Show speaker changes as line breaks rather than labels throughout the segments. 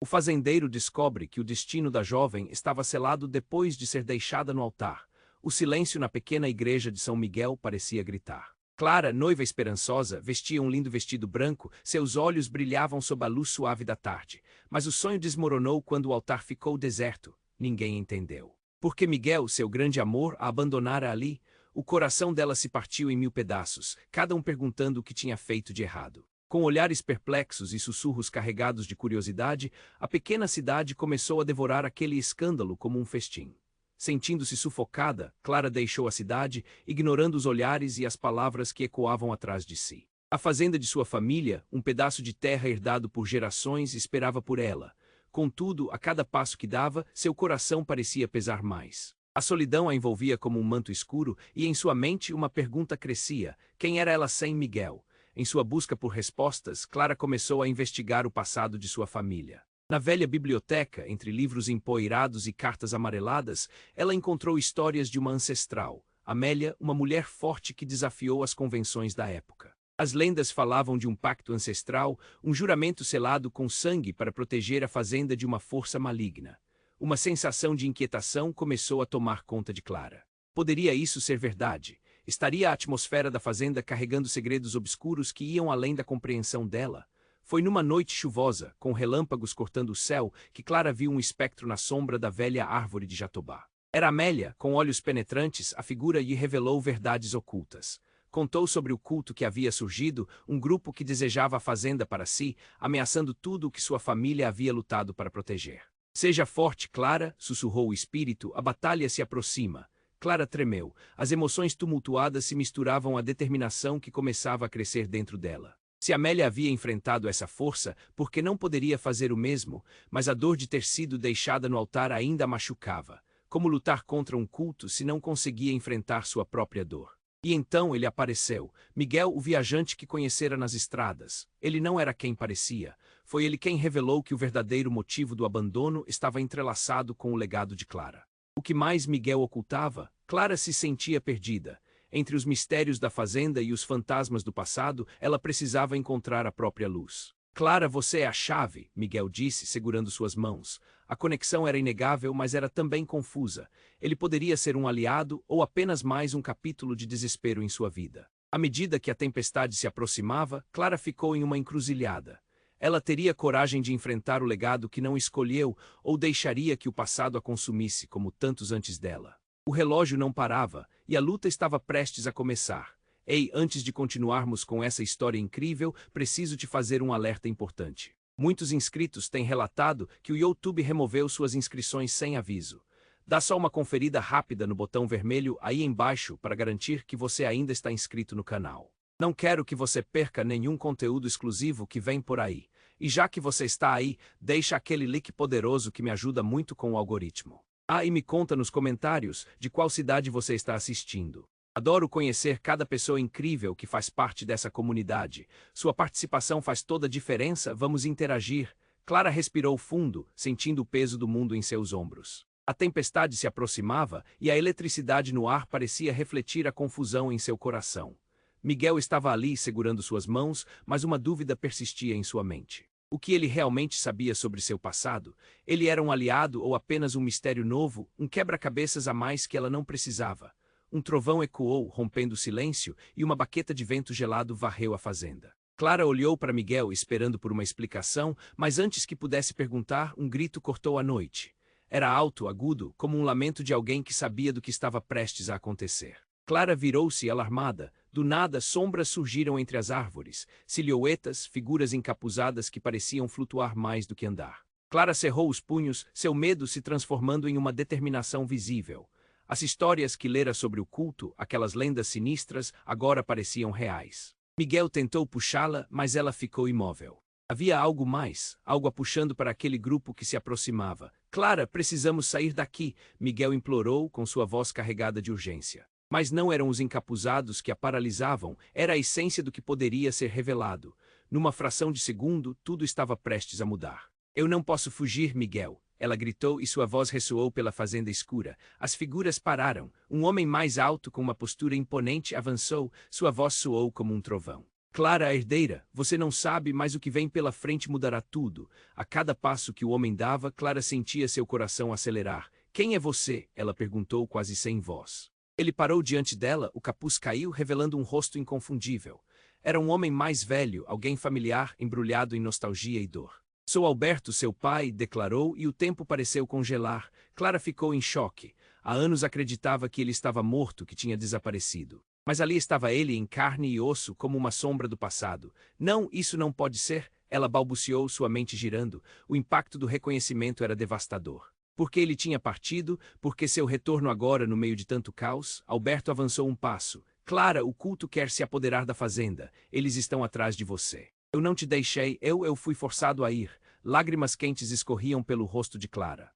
O fazendeiro descobre que o destino da jovem estava selado depois de ser deixada no altar. O silêncio na pequena igreja de São Miguel parecia gritar. Clara, noiva esperançosa, vestia um lindo vestido branco, seus olhos brilhavam sob a luz suave da tarde. Mas o sonho desmoronou quando o altar ficou deserto. Ninguém entendeu. Porque Miguel, seu grande amor, a abandonara ali. O coração dela se partiu em 1000 pedaços, cada um perguntando o que tinha feito de errado. Com olhares perplexos e sussurros carregados de curiosidade, a pequena cidade começou a devorar aquele escândalo como um festim. Sentindo-se sufocada, Clara deixou a cidade, ignorando os olhares e as palavras que ecoavam atrás de si. A fazenda de sua família, um pedaço de terra herdado por gerações, esperava por ela. Contudo, a cada passo que dava, seu coração parecia pesar mais. A solidão a envolvia como um manto escuro e em sua mente uma pergunta crescia: quem era ela sem Miguel? Em sua busca por respostas, Clara começou a investigar o passado de sua família. Na velha biblioteca, entre livros empoeirados e cartas amareladas, ela encontrou histórias de uma ancestral, Amélia, uma mulher forte que desafiou as convenções da época. As lendas falavam de um pacto ancestral, um juramento selado com sangue para proteger a fazenda de uma força maligna. Uma sensação de inquietação começou a tomar conta de Clara. Poderia isso ser verdade? Estaria a atmosfera da fazenda carregando segredos obscuros que iam além da compreensão dela? Foi numa noite chuvosa, com relâmpagos cortando o céu, que Clara viu um espectro na sombra da velha árvore de jatobá. Era Amélia, com olhos penetrantes, a figura lhe revelou verdades ocultas. Contou sobre o culto que havia surgido, um grupo que desejava a fazenda para si, ameaçando tudo o que sua família havia lutado para proteger. Seja forte, Clara, sussurrou o espírito, a batalha se aproxima. Clara tremeu. As emoções tumultuadas se misturavam à determinação que começava a crescer dentro dela. Se Amélia havia enfrentado essa força, por que não poderia fazer o mesmo? Mas a dor de ter sido deixada no altar ainda a machucava. Como lutar contra um culto se não conseguia enfrentar sua própria dor? E então ele apareceu, Miguel, o viajante que conhecera nas estradas. Ele não era quem parecia. Foi ele quem revelou que o verdadeiro motivo do abandono estava entrelaçado com o legado de Clara. O que mais Miguel ocultava? Clara se sentia perdida. Entre os mistérios da fazenda e os fantasmas do passado, ela precisava encontrar a própria luz. Clara, você é a chave, Miguel disse, segurando suas mãos. A conexão era inegável, mas era também confusa. Ele poderia ser um aliado ou apenas mais um capítulo de desespero em sua vida. À medida que a tempestade se aproximava, Clara ficou em uma encruzilhada. Ela teria coragem de enfrentar o legado que não escolheu ou deixaria que o passado a consumisse como tantos antes dela. O relógio não parava e a luta estava prestes a começar. Ei, antes de continuarmos com essa história incrível, preciso te fazer um alerta importante. Muitos inscritos têm relatado que o YouTube removeu suas inscrições sem aviso. Dá só uma conferida rápida no botão vermelho aí embaixo para garantir que você ainda está inscrito no canal. Não quero que você perca nenhum conteúdo exclusivo que vem por aí. E já que você está aí, deixa aquele like poderoso que me ajuda muito com o algoritmo. Ah, e me conta nos comentários de qual cidade você está assistindo. Adoro conhecer cada pessoa incrível que faz parte dessa comunidade. Sua participação faz toda a diferença, vamos interagir. Clara respirou fundo, sentindo o peso do mundo em seus ombros. A tempestade se aproximava e a eletricidade no ar parecia refletir a confusão em seu coração. Miguel estava ali segurando suas mãos, mas uma dúvida persistia em sua mente. O que ele realmente sabia sobre seu passado? Ele era um aliado ou apenas um mistério novo, um quebra-cabeças a mais que ela não precisava? Um trovão ecoou, rompendo o silêncio, e uma baqueta de vento gelado varreu a fazenda. Clara olhou para Miguel esperando por uma explicação, mas antes que pudesse perguntar, um grito cortou a noite. Era alto, agudo, como um lamento de alguém que sabia do que estava prestes a acontecer. Clara virou-se alarmada. Do nada, sombras surgiram entre as árvores, silhuetas, figuras encapuzadas que pareciam flutuar mais do que andar. Clara cerrou os punhos, seu medo se transformando em uma determinação visível. As histórias que lera sobre o culto, aquelas lendas sinistras, agora pareciam reais. Miguel tentou puxá-la, mas ela ficou imóvel. Havia algo mais, algo a puxando para aquele grupo que se aproximava. Clara, precisamos sair daqui, Miguel implorou com sua voz carregada de urgência. Mas não eram os encapuzados que a paralisavam, era a essência do que poderia ser revelado. Numa fração de segundo, tudo estava prestes a mudar. Eu não posso fugir, Miguel, ela gritou e sua voz ressoou pela fazenda escura. As figuras pararam. Um homem mais alto com uma postura imponente avançou, sua voz soou como um trovão. Clara, a herdeira, você não sabe, mas o que vem pela frente mudará tudo. A cada passo que o homem dava, Clara sentia seu coração acelerar. Quem é você? Ela perguntou quase sem voz. Ele parou diante dela, o capuz caiu, revelando um rosto inconfundível. Era um homem mais velho, alguém familiar, embrulhado em nostalgia e dor. Sou Alberto, seu pai, declarou, e o tempo pareceu congelar. Clara ficou em choque. Há anos acreditava que ele estava morto, que tinha desaparecido. Mas ali estava ele em carne e osso, como uma sombra do passado. Não, isso não pode ser, ela balbuciou, sua mente girando. O impacto do reconhecimento era devastador. Porque ele tinha partido, porque seu retorno agora no meio de tanto caos, Alberto avançou um passo. Clara, o culto quer se apoderar da fazenda. Eles estão atrás de você. Eu não te deixei, eu fui forçado a ir. Lágrimas quentes escorriam pelo rosto de Clara.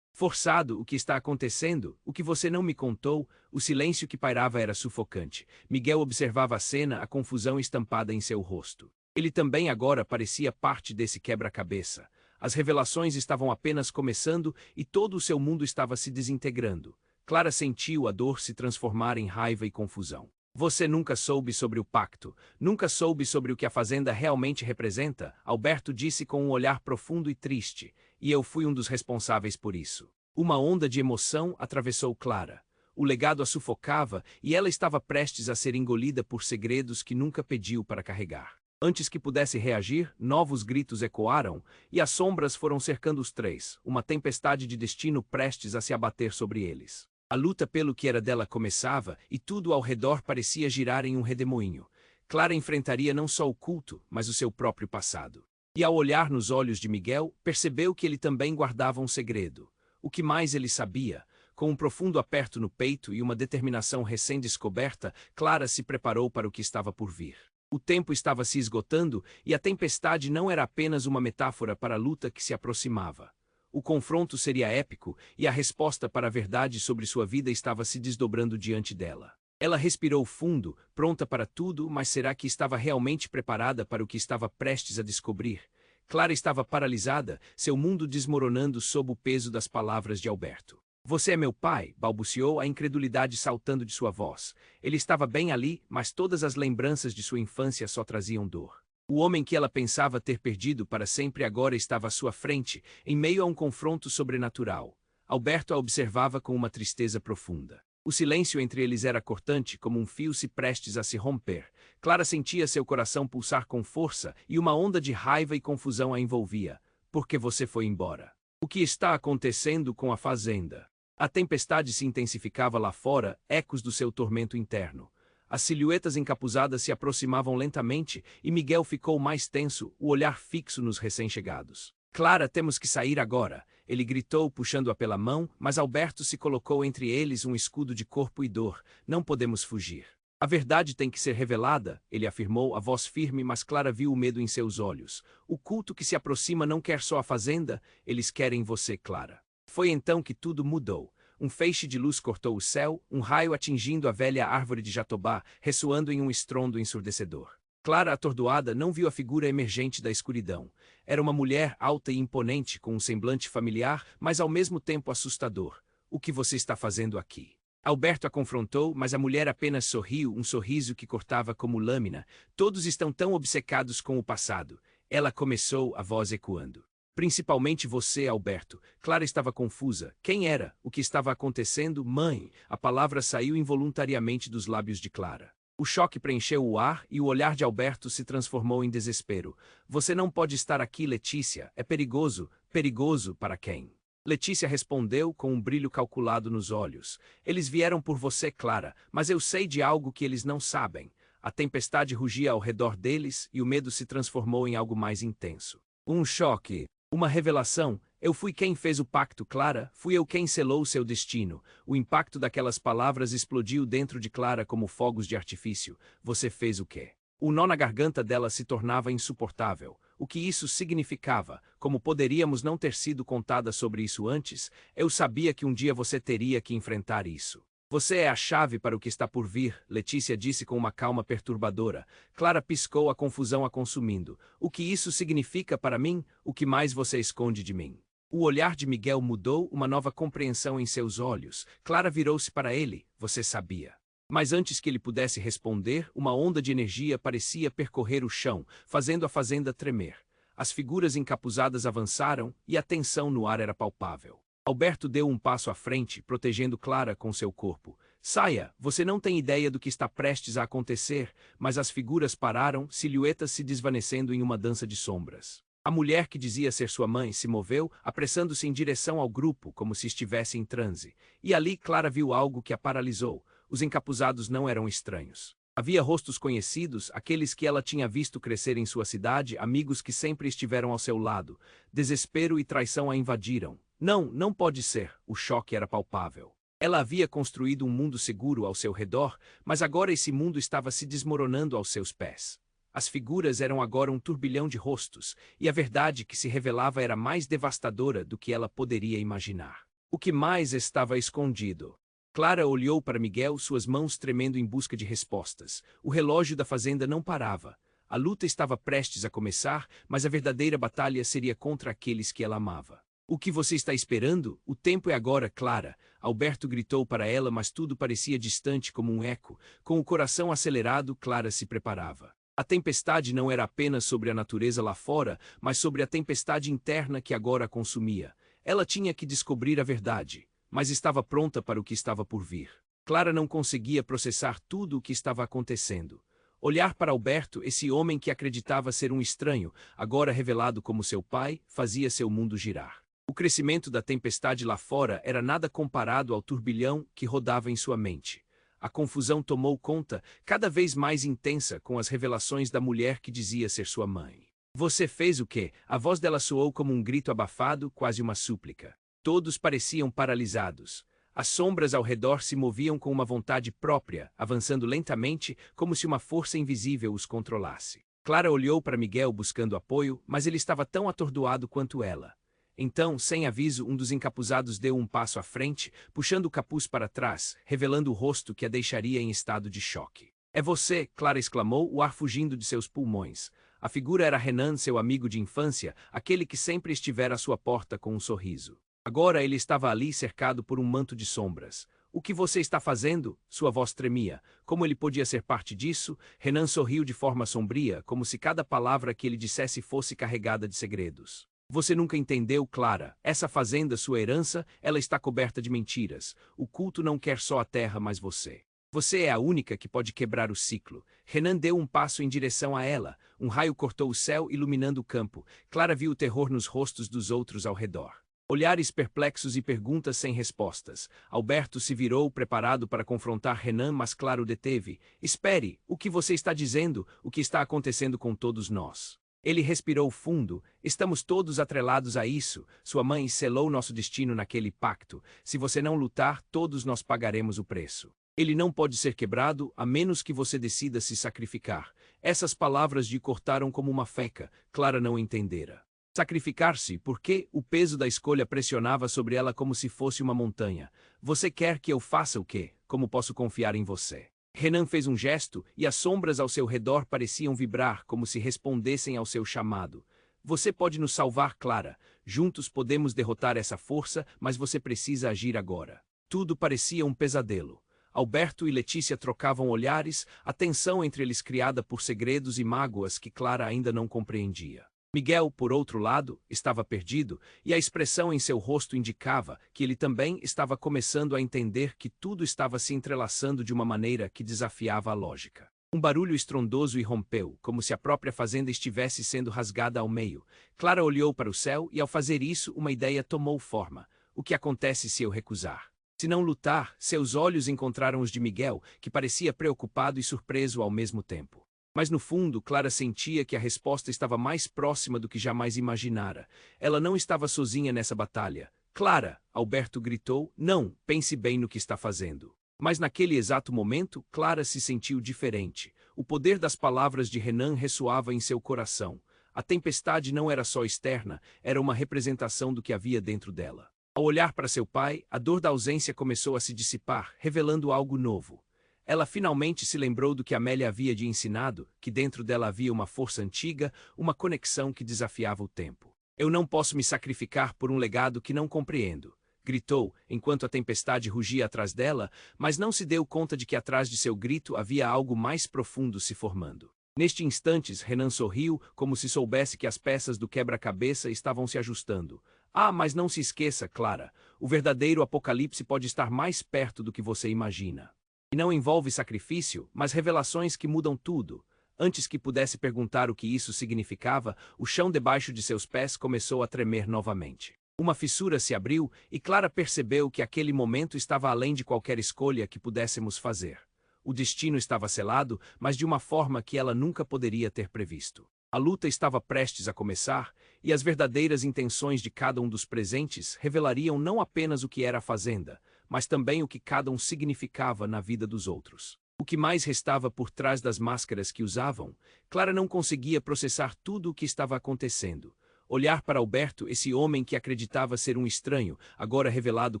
Forçado, o que está acontecendo? O que você não me contou? O silêncio que pairava era sufocante. Miguel observava a cena, a confusão estampada em seu rosto. Ele também agora parecia parte desse quebra-cabeça. As revelações estavam apenas começando e todo o seu mundo estava se desintegrando. Clara sentiu a dor se transformar em raiva e confusão. Você nunca soube sobre o pacto, nunca soube sobre o que a fazenda realmente representa, Alberto disse com um olhar profundo e triste, e eu fui um dos responsáveis por isso. Uma onda de emoção atravessou Clara. O legado a sufocava e ela estava prestes a ser engolida por segredos que nunca pediu para carregar. Antes que pudesse reagir, novos gritos ecoaram, e as sombras foram cercando os três, uma tempestade de destino prestes a se abater sobre eles. A luta pelo que era dela começava, e tudo ao redor parecia girar em um redemoinho. Clara enfrentaria não só o culto, mas o seu próprio passado. E ao olhar nos olhos de Miguel, percebeu que ele também guardava um segredo. O que mais ele sabia? Com um profundo aperto no peito e uma determinação recém-descoberta, Clara se preparou para o que estava por vir. O tempo estava se esgotando, e a tempestade não era apenas uma metáfora para a luta que se aproximava. O confronto seria épico, e a resposta para a verdade sobre sua vida estava se desdobrando diante dela. Ela respirou fundo, pronta para tudo, mas será que estava realmente preparada para o que estava prestes a descobrir? Clara estava paralisada, seu mundo desmoronando sob o peso das palavras de Alberto. Você é meu pai, balbuciou, a incredulidade saltando de sua voz. Ele estava bem ali, mas todas as lembranças de sua infância só traziam dor. O homem que ela pensava ter perdido para sempre agora estava à sua frente, em meio a um confronto sobrenatural. Alberto a observava com uma tristeza profunda. O silêncio entre eles era cortante, como um fio se prestes a se romper. Clara sentia seu coração pulsar com força, e uma onda de raiva e confusão a envolvia. Por que você foi embora? O que está acontecendo com a fazenda? A tempestade se intensificava lá fora, ecos do seu tormento interno. As silhuetas encapuzadas se aproximavam lentamente e Miguel ficou mais tenso, o olhar fixo nos recém-chegados. Clara, temos que sair agora, ele gritou puxando-a pela mão, mas Alberto se colocou entre eles um escudo de corpo e dor. Não podemos fugir. A verdade tem que ser revelada, ele afirmou, a voz firme, mas Clara viu o medo em seus olhos. O culto que se aproxima não quer só a fazenda, eles querem você, Clara. Foi então que tudo mudou. Um feixe de luz cortou o céu, um raio atingindo a velha árvore de jatobá, ressoando em um estrondo ensurdecedor. Clara, atordoada, não viu a figura emergente da escuridão. Era uma mulher alta e imponente, com um semblante familiar, mas ao mesmo tempo assustador. O que você está fazendo aqui? Alberto a confrontou, mas a mulher apenas sorriu, um sorriso que cortava como lâmina. Todos estão tão obcecados com o passado. Ela começou, a voz ecoando. Principalmente você, Alberto. Clara estava confusa. Quem era? O que estava acontecendo? Mãe. A palavra saiu involuntariamente dos lábios de Clara. O choque preencheu o ar e o olhar de Alberto se transformou em desespero. Você não pode estar aqui, Letícia. É perigoso. Perigoso para quem? Letícia respondeu com um brilho calculado nos olhos. Eles vieram por você, Clara, mas eu sei de algo que eles não sabem. A tempestade rugia ao redor deles e o medo se transformou em algo mais intenso. Um choque. Uma revelação. Eu fui quem fez o pacto, Clara, fui eu quem selou seu destino. O impacto daquelas palavras explodiu dentro de Clara como fogos de artifício. Você fez o quê? O nó na garganta dela se tornava insuportável. O que isso significava? Como poderíamos não ter sido contada sobre isso antes? Eu sabia que um dia você teria que enfrentar isso. Você é a chave para o que está por vir, Letícia disse com uma calma perturbadora. Clara piscou, a confusão a consumindo. O que isso significa para mim? O que mais você esconde de mim? O olhar de Miguel mudou, uma nova compreensão em seus olhos. Clara virou-se para ele. Você sabia. Mas antes que ele pudesse responder, uma onda de energia parecia percorrer o chão, fazendo a fazenda tremer. As figuras encapuzadas avançaram e a tensão no ar era palpável. Alberto deu um passo à frente, protegendo Clara com seu corpo. Saia, você não tem ideia do que está prestes a acontecer, mas as figuras pararam, silhuetas se desvanecendo em uma dança de sombras. A mulher que dizia ser sua mãe se moveu, apressando-se em direção ao grupo, como se estivesse em transe. E ali Clara viu algo que a paralisou. Os encapuzados não eram estranhos. Havia rostos conhecidos, aqueles que ela tinha visto crescer em sua cidade, amigos que sempre estiveram ao seu lado. Desespero e traição a invadiram. Não, não pode ser. O choque era palpável. Ela havia construído um mundo seguro ao seu redor, mas agora esse mundo estava se desmoronando aos seus pés. As figuras eram agora um turbilhão de rostos, e a verdade que se revelava era mais devastadora do que ela poderia imaginar. O que mais estava escondido? Clara olhou para Miguel, suas mãos tremendo em busca de respostas. O relógio da fazenda não parava. A luta estava prestes a começar, mas a verdadeira batalha seria contra aqueles que ela amava. O que você está esperando? O tempo é agora, Clara. Alberto gritou para ela, mas tudo parecia distante como um eco. Com o coração acelerado, Clara se preparava. A tempestade não era apenas sobre a natureza lá fora, mas sobre a tempestade interna que agora a consumia. Ela tinha que descobrir a verdade, mas estava pronta para o que estava por vir. Clara não conseguia processar tudo o que estava acontecendo. Olhar para Alberto, esse homem que acreditava ser um estranho, agora revelado como seu pai, fazia seu mundo girar. O crescimento da tempestade lá fora era nada comparado ao turbilhão que rodava em sua mente. A confusão tomou conta, cada vez mais intensa, com as revelações da mulher que dizia ser sua mãe. Você fez o quê? A voz dela soou como um grito abafado, quase uma súplica. Todos pareciam paralisados. As sombras ao redor se moviam com uma vontade própria, avançando lentamente, como se uma força invisível os controlasse. Clara olhou para Miguel buscando apoio, mas ele estava tão atordoado quanto ela. Então, sem aviso, um dos encapuzados deu um passo à frente, puxando o capuz para trás, revelando o rosto que a deixaria em estado de choque. É você, Clara exclamou, o ar fugindo de seus pulmões. A figura era Renan, seu amigo de infância, aquele que sempre estivera à sua porta com um sorriso. Agora ele estava ali cercado por um manto de sombras. O que você está fazendo? Sua voz tremia. Como ele podia ser parte disso? Renan sorriu de forma sombria, como se cada palavra que ele dissesse fosse carregada de segredos. Você nunca entendeu, Clara. Essa fazenda, sua herança, ela está coberta de mentiras. O culto não quer só a terra, mas você. Você é a única que pode quebrar o ciclo. Renan deu um passo em direção a ela. Um raio cortou o céu, iluminando o campo. Clara viu o terror nos rostos dos outros ao redor. Olhares perplexos e perguntas sem respostas. Alberto se virou, preparado para confrontar Renan, mas Clara o deteve. Espere, o que você está dizendo? O que está acontecendo com todos nós? Ele respirou fundo. Estamos todos atrelados a isso. Sua mãe selou nosso destino naquele pacto. Se você não lutar, todos nós pagaremos o preço. Ele não pode ser quebrado, a menos que você decida se sacrificar. Essas palavras lhe cortaram como uma faca. Clara não entendera. Sacrificar-se, porque o peso da escolha pressionava sobre ela como se fosse uma montanha. Você quer que eu faça o quê? Como posso confiar em você? Renan fez um gesto, e as sombras ao seu redor pareciam vibrar, como se respondessem ao seu chamado. Você pode nos salvar, Clara. Juntos podemos derrotar essa força, mas você precisa agir agora. Tudo parecia um pesadelo. Alberto e Letícia trocavam olhares, a tensão entre eles criada por segredos e mágoas que Clara ainda não compreendia. Miguel, por outro lado, estava perdido, e a expressão em seu rosto indicava que ele também estava começando a entender que tudo estava se entrelaçando de uma maneira que desafiava a lógica. Um barulho estrondoso irrompeu, como se a própria fazenda estivesse sendo rasgada ao meio. Clara olhou para o céu e, ao fazer isso, uma ideia tomou forma. O que acontece se eu recusar? Se não lutar, seus olhos encontraram os de Miguel, que parecia preocupado e surpreso ao mesmo tempo. Mas no fundo, Clara sentia que a resposta estava mais próxima do que jamais imaginara. Ela não estava sozinha nessa batalha. Clara, Alberto gritou, não, pense bem no que está fazendo. Mas naquele exato momento, Clara se sentiu diferente. O poder das palavras de Renan ressoava em seu coração. A tempestade não era só externa, era uma representação do que havia dentro dela. Ao olhar para seu pai, a dor da ausência começou a se dissipar, revelando algo novo. Ela finalmente se lembrou do que Amélia havia lhe ensinado, que dentro dela havia uma força antiga, uma conexão que desafiava o tempo. Eu não posso me sacrificar por um legado que não compreendo. gritou, enquanto a tempestade rugia atrás dela, mas não se deu conta de que atrás de seu grito havia algo mais profundo se formando. Neste instante, Renan sorriu, como se soubesse que as peças do quebra-cabeça estavam se ajustando. Ah, mas não se esqueça, Clara, o verdadeiro apocalipse pode estar mais perto do que você imagina. E não envolve sacrifício, mas revelações que mudam tudo. Antes que pudesse perguntar o que isso significava, o chão debaixo de seus pés começou a tremer novamente. Uma fissura se abriu e Clara percebeu que aquele momento estava além de qualquer escolha que pudéssemos fazer. O destino estava selado, mas de uma forma que ela nunca poderia ter previsto. A luta estava prestes a começar, e as verdadeiras intenções de cada um dos presentes revelariam não apenas o que era a fazenda, mas também o que cada um significava na vida dos outros. O que mais restava por trás das máscaras que usavam, Clara não conseguia processar tudo o que estava acontecendo. Olhar para Alberto, esse homem que acreditava ser um estranho, agora revelado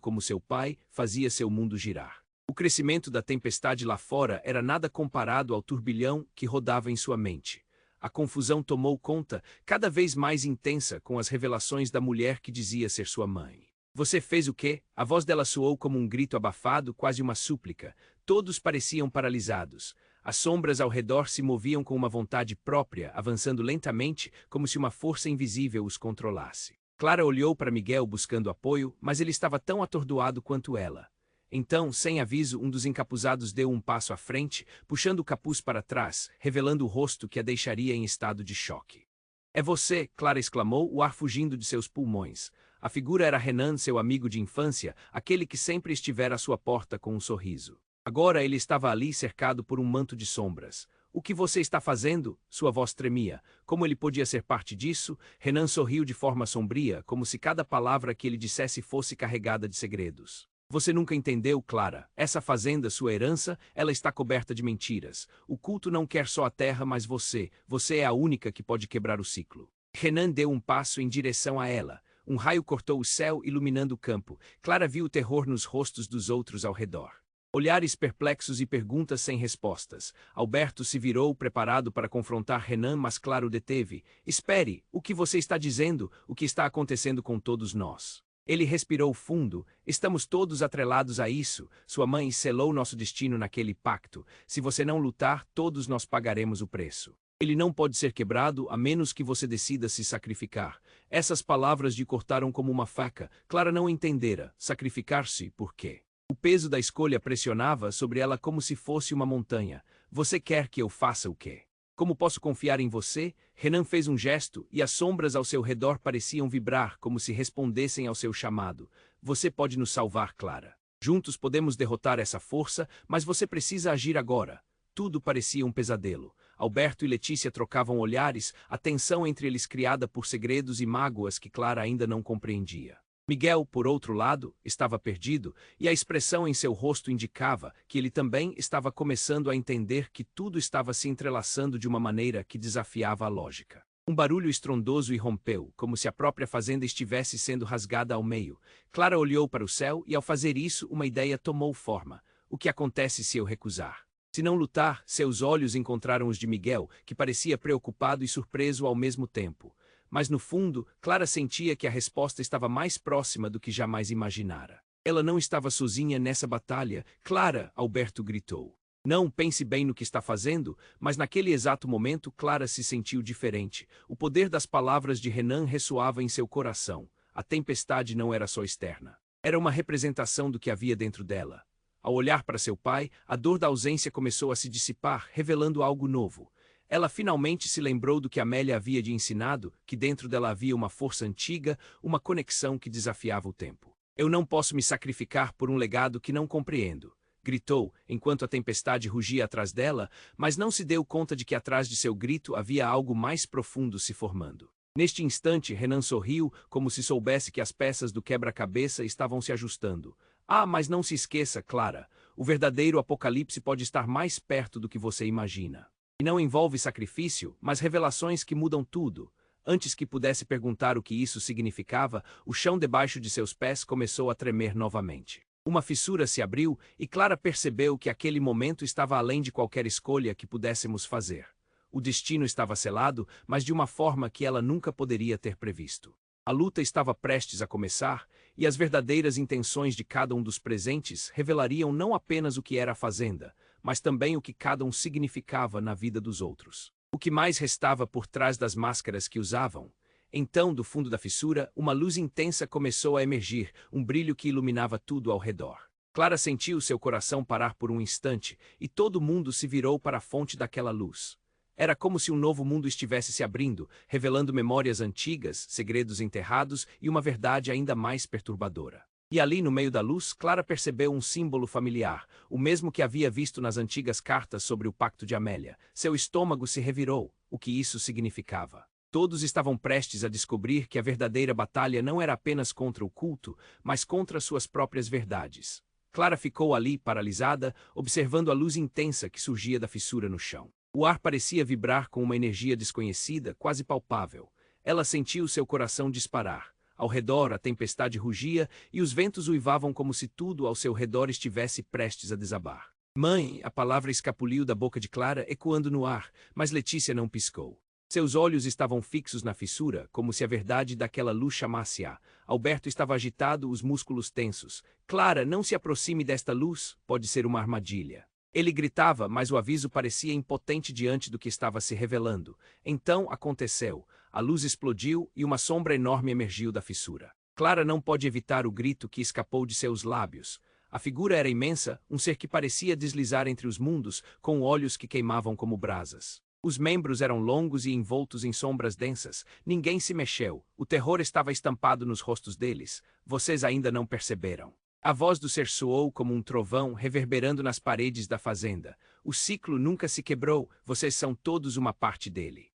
como seu pai, fazia seu mundo girar. O crescimento da tempestade lá fora era nada comparado ao turbilhão que rodava em sua mente. A confusão tomou conta, cada vez mais intensa, com as revelações da mulher que dizia ser sua mãe. Você fez o quê? A voz dela soou como um grito abafado, quase uma súplica. Todos pareciam paralisados. As sombras ao redor se moviam com uma vontade própria, avançando lentamente, como se uma força invisível os controlasse. Clara olhou para Miguel buscando apoio, mas ele estava tão atordoado quanto ela. Então, sem aviso, um dos encapuzados deu um passo à frente, puxando o capuz para trás, revelando o rosto que a deixaria em estado de choque. É você, Clara exclamou, o ar fugindo de seus pulmões. A figura era Renan, seu amigo de infância, aquele que sempre estivera à sua porta com um sorriso. Agora ele estava ali cercado por um manto de sombras. O que você está fazendo? Sua voz tremia. Como ele podia ser parte disso? Renan sorriu de forma sombria, como se cada palavra que ele dissesse fosse carregada de segredos. Você nunca entendeu, Clara. Essa fazenda, sua herança, ela está coberta de mentiras. O culto não quer só a terra, mas você. Você é a única que pode quebrar o ciclo. Renan deu um passo em direção a ela. Um raio cortou o céu, iluminando o campo. Clara viu o terror nos rostos dos outros ao redor. Olhares perplexos e perguntas sem respostas. Alberto se virou, preparado para confrontar Renan, mas Clara o deteve. Espere, o que você está dizendo? O que está acontecendo com todos nós? Ele respirou fundo. Estamos todos atrelados a isso. Sua mãe selou nosso destino naquele pacto. Se você não lutar, todos nós pagaremos o preço. Ele não pode ser quebrado a menos que você decida se sacrificar. Essas palavras lhe cortaram como uma faca. Clara não entendera. Sacrificar-se por quê? O peso da escolha pressionava sobre ela como se fosse uma montanha. Você quer que eu faça o quê? Como posso confiar em você? Renan fez um gesto, e as sombras ao seu redor pareciam vibrar, como se respondessem ao seu chamado. Você pode nos salvar, Clara. Juntos podemos derrotar essa força, mas você precisa agir agora. Tudo parecia um pesadelo. Alberto e Letícia trocavam olhares, a tensão entre eles criada por segredos e mágoas que Clara ainda não compreendia. Miguel, por outro lado, estava perdido, e a expressão em seu rosto indicava que ele também estava começando a entender que tudo estava se entrelaçando de uma maneira que desafiava a lógica. Um barulho estrondoso irrompeu, como se a própria fazenda estivesse sendo rasgada ao meio. Clara olhou para o céu e, ao fazer isso, uma ideia tomou forma. O que acontece se eu recusar? Se não lutar, seus olhos encontraram os de Miguel, que parecia preocupado e surpreso ao mesmo tempo. Mas no fundo, Clara sentia que a resposta estava mais próxima do que jamais imaginara. Ela não estava sozinha nessa batalha. Clara, Alberto gritou. Não pense bem no que está fazendo, mas naquele exato momento Clara se sentiu diferente. O poder das palavras de Renan ressoava em seu coração. A tempestade não era só externa. Era uma representação do que havia dentro dela. Ao olhar para seu pai, a dor da ausência começou a se dissipar, revelando algo novo. Ela finalmente se lembrou do que Amélia havia lhe ensinado, que dentro dela havia uma força antiga, uma conexão que desafiava o tempo. Eu não posso me sacrificar por um legado que não compreendo, gritou, enquanto a tempestade rugia atrás dela, mas não se deu conta de que atrás de seu grito havia algo mais profundo se formando. Neste instante, Renan sorriu, como se soubesse que as peças do quebra-cabeça estavam se ajustando. Ah, mas não se esqueça, Clara, o verdadeiro apocalipse pode estar mais perto do que você imagina. E não envolve sacrifício, mas revelações que mudam tudo. Antes que pudesse perguntar o que isso significava, o chão debaixo de seus pés começou a tremer novamente. Uma fissura se abriu e Clara percebeu que aquele momento estava além de qualquer escolha que pudéssemos fazer. O destino estava selado, mas de uma forma que ela nunca poderia ter previsto. A luta estava prestes a começar, e as verdadeiras intenções de cada um dos presentes revelariam não apenas o que era a fazenda, mas também o que cada um significava na vida dos outros. O que mais restava por trás das máscaras que usavam? Então, do fundo da fissura, uma luz intensa começou a emergir, um brilho que iluminava tudo ao redor. Clara sentiu seu coração parar por um instante, e todo mundo se virou para a fonte daquela luz. Era como se um novo mundo estivesse se abrindo, revelando memórias antigas, segredos enterrados e uma verdade ainda mais perturbadora. E ali, no meio da luz, Clara percebeu um símbolo familiar, o mesmo que havia visto nas antigas cartas sobre o Pacto de Amélia. Seu estômago se revirou. O que isso significava? Todos estavam prestes a descobrir que a verdadeira batalha não era apenas contra o culto, mas contra suas próprias verdades. Clara ficou ali, paralisada, observando a luz intensa que surgia da fissura no chão. O ar parecia vibrar com uma energia desconhecida, quase palpável. Ela sentiu seu coração disparar. Ao redor, a tempestade rugia e os ventos uivavam como se tudo ao seu redor estivesse prestes a desabar. Mãe, a palavra escapuliu da boca de Clara, ecoando no ar, mas Letícia não piscou. Seus olhos estavam fixos na fissura, como se a verdade daquela luz chamasse-a. Alberto estava agitado, os músculos tensos. Clara, não se aproxime desta luz, pode ser uma armadilha. Ele gritava, mas o aviso parecia impotente diante do que estava se revelando. Então aconteceu. A luz explodiu e uma sombra enorme emergiu da fissura. Clara não pôde evitar o grito que escapou de seus lábios. A figura era imensa, um ser que parecia deslizar entre os mundos, com olhos que queimavam como brasas. Os membros eram longos e envoltos em sombras densas. Ninguém se mexeu. O terror estava estampado nos rostos deles. Vocês ainda não perceberam. A voz do ser soou como um trovão reverberando nas paredes da fazenda. O ciclo nunca se quebrou, vocês são todos uma parte dele.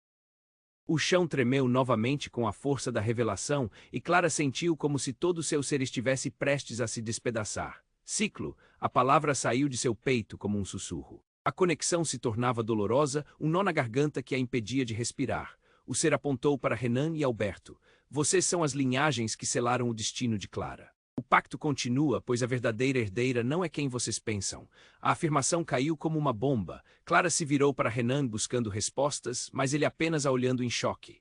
O chão tremeu novamente com a força da revelação e Clara sentiu como se todo seu ser estivesse prestes a se despedaçar. Ciclo, a palavra saiu de seu peito como um sussurro. A conexão se tornava dolorosa, um nó na garganta que a impedia de respirar. O ser apontou para Renan e Alberto. Vocês são as linhagens que selaram o destino de Clara. O pacto continua, pois a verdadeira herdeira não é quem vocês pensam. A afirmação caiu como uma bomba. Clara se virou para Renan buscando respostas, mas ele apenas a olhando em choque.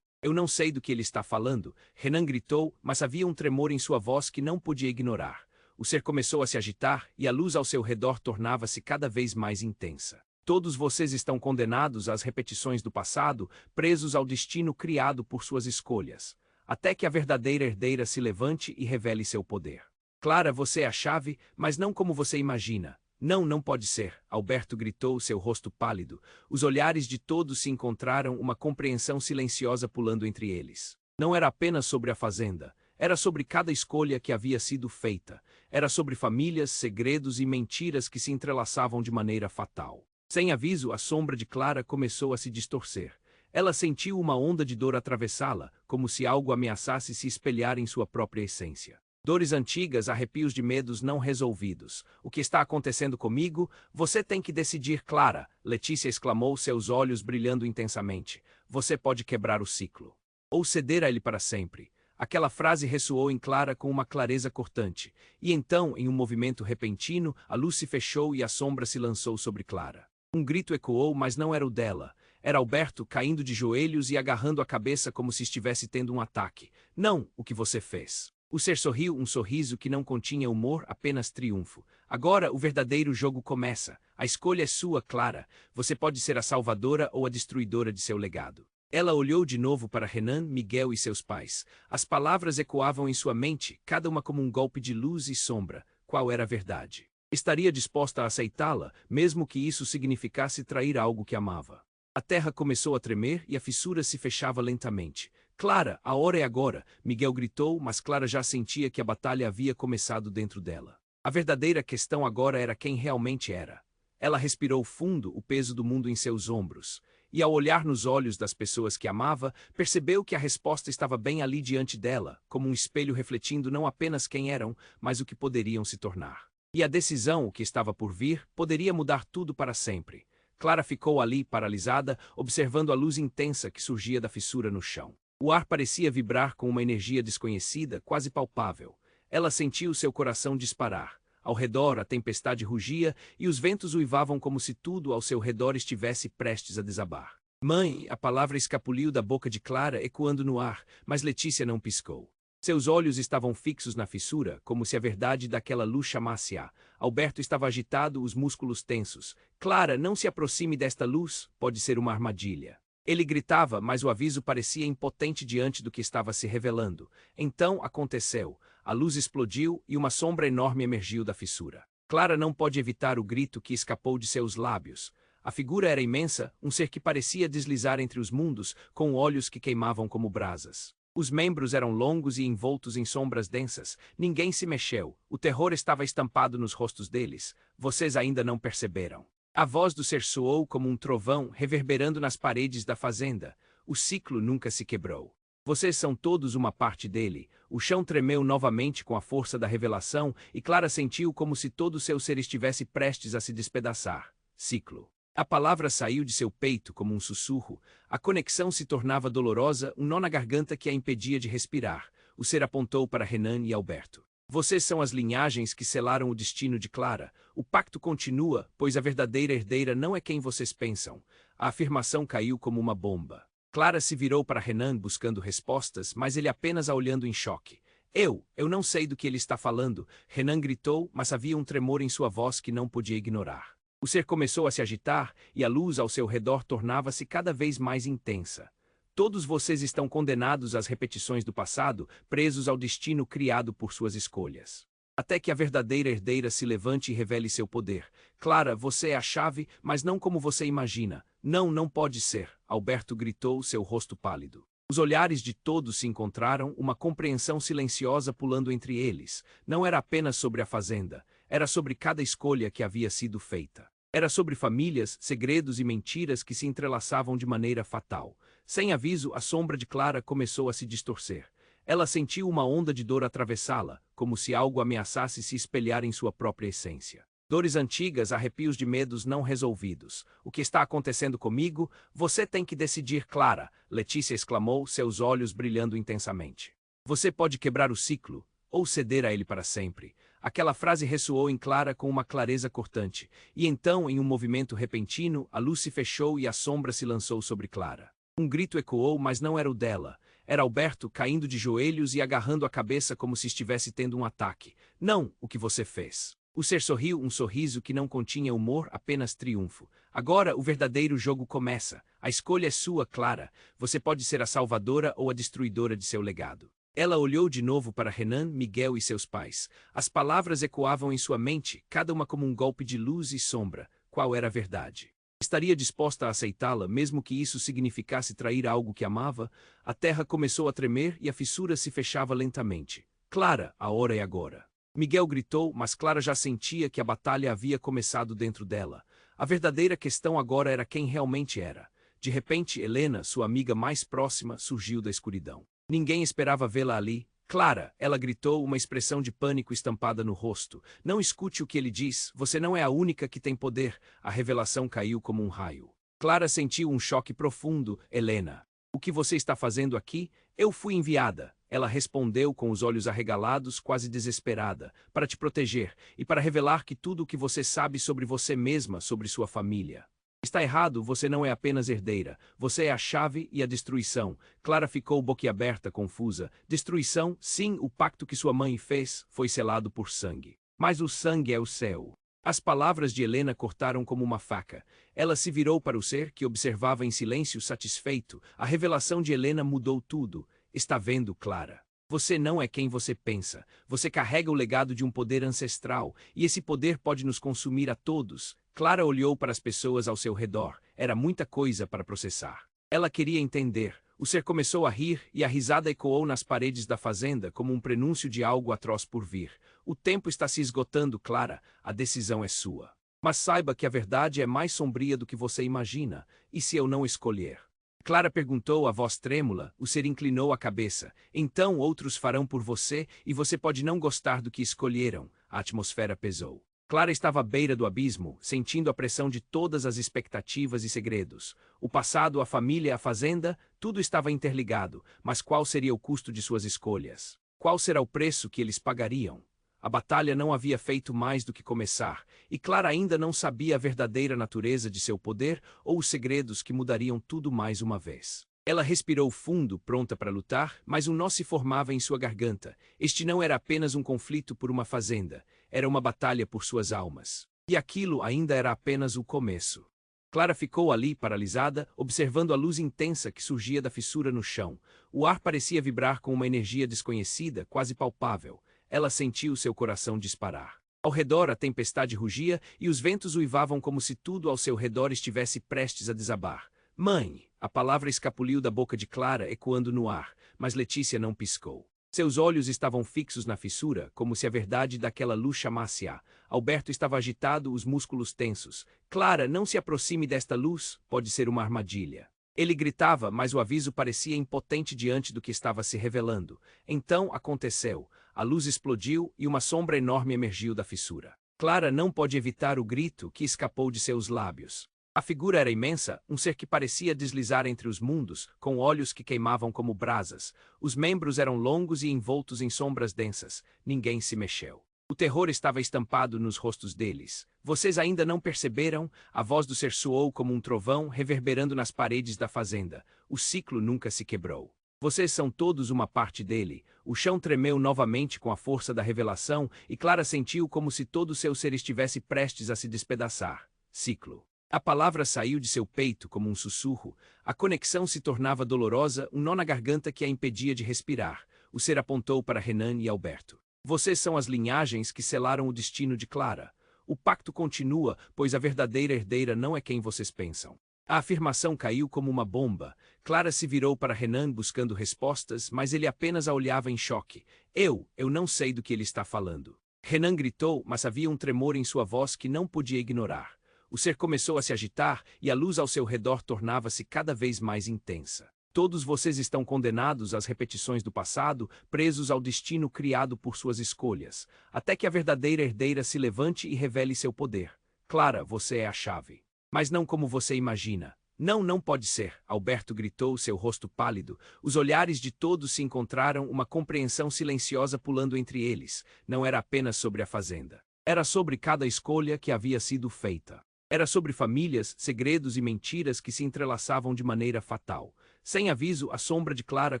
Eu não sei do que ele está falando. Renan gritou, mas havia um tremor em sua voz que não podia ignorar. O ser começou a se agitar e a luz ao seu redor tornava-se cada vez mais intensa. Todos vocês estão condenados às repetições do passado, presos ao destino criado por suas escolhas. Até que a verdadeira herdeira se levante e revele seu poder. Clara, você é a chave, mas não como você imagina. Não, não pode ser, Alberto gritou, seu rosto pálido. Os olhares de todos se encontraram, uma compreensão silenciosa pulando entre eles. Não era apenas sobre a fazenda. Era sobre cada escolha que havia sido feita. Era sobre famílias, segredos e mentiras que se entrelaçavam de maneira fatal. Sem aviso, a sombra de Clara começou a se distorcer. Ela sentiu uma onda de dor atravessá-la, como se algo ameaçasse se espelhar em sua própria essência. Dores antigas, arrepios de medos não resolvidos. O que está acontecendo comigo? Você tem que decidir, Clara, Letícia exclamou, seus olhos brilhando intensamente. Você pode quebrar o ciclo. Ou ceder a ele para sempre. Aquela frase ressoou em Clara com uma clareza cortante. E então, em um movimento repentino, a luz se fechou e a sombra se lançou sobre Clara. Um grito ecoou, mas não era o dela. Era Alberto caindo de joelhos e agarrando a cabeça como se estivesse tendo um ataque. Não, o que você fez. O ser sorriu, um sorriso que não continha humor, apenas triunfo. Agora o verdadeiro jogo começa. A escolha é sua, Clara. Você pode ser a salvadora ou a destruidora de seu legado. Ela olhou de novo para Renan, Miguel e seus pais. As palavras ecoavam em sua mente, cada uma como um golpe de luz e sombra. Qual era a verdade? Estaria disposta a aceitá-la, mesmo que isso significasse trair algo que amava. A terra começou a tremer e a fissura se fechava lentamente. Clara, a hora é agora, Miguel gritou, mas Clara já sentia que a batalha havia começado dentro dela. A verdadeira questão agora era quem realmente era. Ela respirou fundo, o peso do mundo em seus ombros. E ao olhar nos olhos das pessoas que amava, percebeu que a resposta estava bem ali diante dela, como um espelho refletindo não apenas quem eram, mas o que poderiam se tornar. E a decisão, o que estava por vir, poderia mudar tudo para sempre. Clara ficou ali, paralisada, observando a luz intensa que surgia da fissura no chão. O ar parecia vibrar com uma energia desconhecida, quase palpável. Ela sentiu seu coração disparar. Ao redor, a tempestade rugia e os ventos uivavam como se tudo ao seu redor estivesse prestes a desabar. Mãe, a palavra escapuliu da boca de Clara ecoando no ar, mas Letícia não piscou. Seus olhos estavam fixos na fissura, como se a verdade daquela luz chamasse-a. Alberto estava agitado, os músculos tensos. Clara, não se aproxime desta luz, pode ser uma armadilha. Ele gritava, mas o aviso parecia impotente diante do que estava se revelando. Então aconteceu. A luz explodiu e uma sombra enorme emergiu da fissura. Clara não pôde evitar o grito que escapou de seus lábios. A figura era imensa, um ser que parecia deslizar entre os mundos, com olhos que queimavam como brasas. Os membros eram longos e envoltos em sombras densas. Ninguém se mexeu. O terror estava estampado nos rostos deles. Vocês ainda não perceberam. A voz do ser soou como um trovão, reverberando nas paredes da fazenda. O ciclo nunca se quebrou. Vocês são todos uma parte dele. O chão tremeu novamente com a força da revelação e Clara sentiu como se todo seu ser estivesse prestes a se despedaçar. Ciclo. A palavra saiu de seu peito como um sussurro. A conexão se tornava dolorosa, um nó na garganta que a impedia de respirar. O ser apontou para Renan e Alberto. Vocês são as linhagens que selaram o destino de Clara. O pacto continua, pois a verdadeira herdeira não é quem vocês pensam. A afirmação caiu como uma bomba. Clara se virou para Renan buscando respostas, mas ele apenas a olhando em choque. Eu não sei do que ele está falando. Renan gritou, mas havia um tremor em sua voz que não podia ignorar. O ser começou a se agitar e a luz ao seu redor tornava-se cada vez mais intensa. Todos vocês estão condenados às repetições do passado, presos ao destino criado por suas escolhas. Até que a verdadeira herdeira se levante e revele seu poder. Clara, você é a chave, mas não como você imagina. Não pode ser, Alberto gritou, seu rosto pálido. Os olhares de todos se encontraram, uma compreensão silenciosa pulando entre eles. Não era apenas sobre a fazenda, era sobre cada escolha que havia sido feita. Era sobre famílias, segredos e mentiras que se entrelaçavam de maneira fatal. Sem aviso, a sombra de Clara começou a se distorcer. Ela sentiu uma onda de dor atravessá-la, como se algo ameaçasse se espelhar em sua própria essência. Dores antigas, arrepios de medos não resolvidos. O que está acontecendo comigo? Você tem que decidir, Clara, Letícia exclamou, seus olhos brilhando intensamente. Você pode quebrar o ciclo, ou ceder a ele para sempre. Aquela frase ressoou em Clara com uma clareza cortante, e então, em um movimento repentino, a luz se fechou e a sombra se lançou sobre Clara. Um grito ecoou, mas não era o dela. Era Alberto caindo de joelhos e agarrando a cabeça como se estivesse tendo um ataque. Não, o que você fez. O ser sorriu, um sorriso que não continha humor, apenas triunfo. Agora o verdadeiro jogo começa. A escolha é sua, Clara. Você pode ser a salvadora ou a destruidora de seu legado. Ela olhou de novo para Renan, Miguel e seus pais. As palavras ecoavam em sua mente, cada uma como um golpe de luz e sombra. Qual era a verdade? Estaria disposta a aceitá-la, mesmo que isso significasse trair algo que amava? A terra começou a tremer e a fissura se fechava lentamente. Clara, a hora é agora. Miguel gritou, mas Clara já sentia que a batalha havia começado dentro dela. A verdadeira questão agora era quem realmente era. De repente, Helena, sua amiga mais próxima, surgiu da escuridão. Ninguém esperava vê-la ali. Clara, ela gritou, uma expressão de pânico estampada no rosto. Não escute o que ele diz, você não é a única que tem poder. A revelação caiu como um raio. Clara sentiu um choque profundo. Helena, o que você está fazendo aqui? Eu fui enviada. Ela respondeu com os olhos arregalados, quase desesperada, para te proteger e para revelar que tudo o que você sabe sobre você mesma, sobre sua família. Está errado, você não é apenas herdeira, você é a chave e a destruição. Clara ficou boquiaberta, confusa. Destruição? Sim, o pacto que sua mãe fez foi selado por sangue. Mas o sangue é o céu. As palavras de Helena cortaram como uma faca. Ela se virou para o ser que observava em silêncio satisfeito. A revelação de Helena mudou tudo. Está vendo, Clara? Você não é quem você pensa. Você carrega o legado de um poder ancestral, e esse poder pode nos consumir a todos. Clara olhou para as pessoas ao seu redor. Era muita coisa para processar. Ela queria entender. O ser começou a rir, e a risada ecoou nas paredes da fazenda como um prenúncio de algo atroz por vir. O tempo está se esgotando, Clara. A decisão é sua. Mas saiba que a verdade é mais sombria do que você imagina. E se eu não escolher? Clara perguntou, a voz trêmula. O ser inclinou a cabeça. Então outros farão por você, e você pode não gostar do que escolheram. A atmosfera pesou. Clara estava à beira do abismo, sentindo a pressão de todas as expectativas e segredos. O passado, a família, a fazenda, tudo estava interligado. Mas qual seria o custo de suas escolhas? Qual será o preço que eles pagariam? A batalha não havia feito mais do que começar, e Clara ainda não sabia a verdadeira natureza de seu poder ou os segredos que mudariam tudo mais uma vez. Ela respirou fundo, pronta para lutar, mas um nó se formava em sua garganta. Este não era apenas um conflito por uma fazenda, era uma batalha por suas almas. E aquilo ainda era apenas o começo. Clara ficou ali, paralisada, observando a luz intensa que surgia da fissura no chão. O ar parecia vibrar com uma energia desconhecida, quase palpável. Ela sentiu seu coração disparar. Ao redor a tempestade rugia e os ventos uivavam como se tudo ao seu redor estivesse prestes a desabar. Mãe! A palavra escapuliu da boca de Clara, ecoando no ar, mas Letícia não piscou. Seus olhos estavam fixos na fissura, como se a verdade daquela luz chamasse-a. Alberto estava agitado, os músculos tensos. Clara, não se aproxime desta luz, pode ser uma armadilha. Ele gritava, mas o aviso parecia impotente diante do que estava se revelando. Então aconteceu. A luz explodiu e uma sombra enorme emergiu da fissura. Clara não pôde evitar o grito que escapou de seus lábios. A figura era imensa, um ser que parecia deslizar entre os mundos, com olhos que queimavam como brasas. Os membros eram longos e envoltos em sombras densas. Ninguém se mexeu. O terror estava estampado nos rostos deles. Vocês ainda não perceberam? A voz do ser soou como um trovão, reverberando nas paredes da fazenda. O ciclo nunca se quebrou. Vocês são todos uma parte dele. O chão tremeu novamente com a força da revelação e Clara sentiu como se todo seu ser estivesse prestes a se despedaçar. Ciclo. A palavra saiu de seu peito como um sussurro. A conexão se tornava dolorosa, um nó na garganta que a impedia de respirar. O ser apontou para Renan e Alberto. Vocês são as linhagens que selaram o destino de Clara. O pacto continua, pois a verdadeira herdeira não é quem vocês pensam. A afirmação caiu como uma bomba. Clara se virou para Renan buscando respostas, mas ele apenas a olhava em choque. Eu não sei do que ele está falando. Renan gritou, mas havia um tremor em sua voz que não podia ignorar. O ser começou a se agitar e a luz ao seu redor tornava-se cada vez mais intensa. Todos vocês estão condenados às repetições do passado, presos ao destino criado por suas escolhas, até que a verdadeira herdeira se levante e revele seu poder. Clara, você é a chave. Mas não como você imagina. Não pode ser, Alberto gritou, seu rosto pálido. Os olhares de todos se encontraram, uma compreensão silenciosa pulando entre eles. Não era apenas sobre a fazenda. Era sobre cada escolha que havia sido feita. Era sobre famílias, segredos e mentiras que se entrelaçavam de maneira fatal. Sem aviso, a sombra de Clara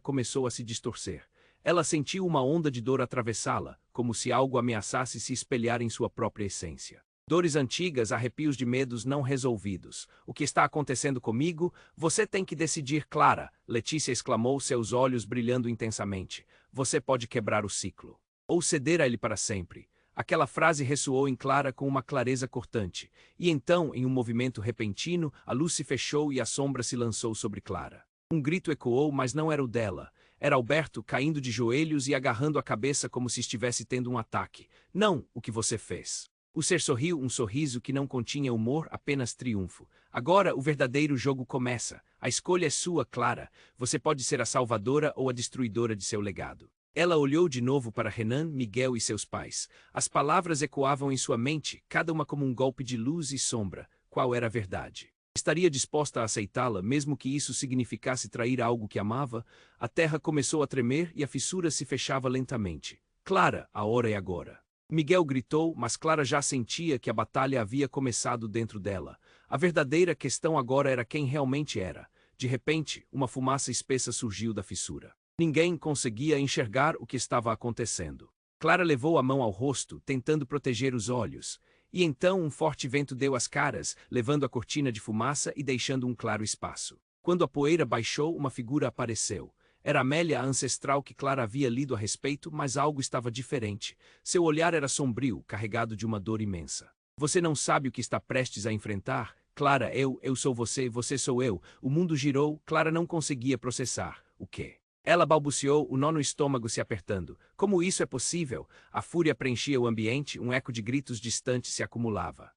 começou a se distorcer. Ela sentiu uma onda de dor atravessá-la, como se algo ameaçasse se espelhar em sua própria essência. Dores antigas, arrepios de medos não resolvidos. O que está acontecendo comigo? Você tem que decidir, Clara, Letícia exclamou, seus olhos brilhando intensamente. Você pode quebrar o ciclo. Ou ceder a ele para sempre. Aquela frase ressoou em Clara com uma clareza cortante. E então, em um movimento repentino, a luz se fechou e a sombra se lançou sobre Clara. Um grito ecoou, mas não era o dela. Era Alberto caindo de joelhos e agarrando a cabeça como se estivesse tendo um ataque. Não, o que você fez. O ser sorriu, um sorriso que não continha humor, apenas triunfo. Agora o verdadeiro jogo começa. A escolha é sua, Clara. Você pode ser a salvadora ou a destruidora de seu legado. Ela olhou de novo para Renan, Miguel e seus pais. As palavras ecoavam em sua mente, cada uma como um golpe de luz e sombra. Qual era a verdade? Estaria disposta a aceitá-la, mesmo que isso significasse trair algo que amava? A terra começou a tremer e a fissura se fechava lentamente. Clara, a hora é agora. Miguel gritou, mas Clara já sentia que a batalha havia começado dentro dela. A verdadeira questão agora era quem realmente era. De repente, uma fumaça espessa surgiu da fissura. Ninguém conseguia enxergar o que estava acontecendo. Clara levou a mão ao rosto, tentando proteger os olhos. E então um forte vento deu às caras, levando a cortina de fumaça e deixando um claro espaço. Quando a poeira baixou, uma figura apareceu. Era Amélia, a ancestral que Clara havia lido a respeito, mas algo estava diferente. Seu olhar era sombrio, carregado de uma dor imensa. Você não sabe o que está prestes a enfrentar? Clara, eu sou você, você sou eu. O mundo girou, Clara não conseguia processar. O quê? Ela balbuciou, o nó no estômago se apertando. Como isso é possível? A fúria preenchia o ambiente, um eco de gritos distantes se acumulava.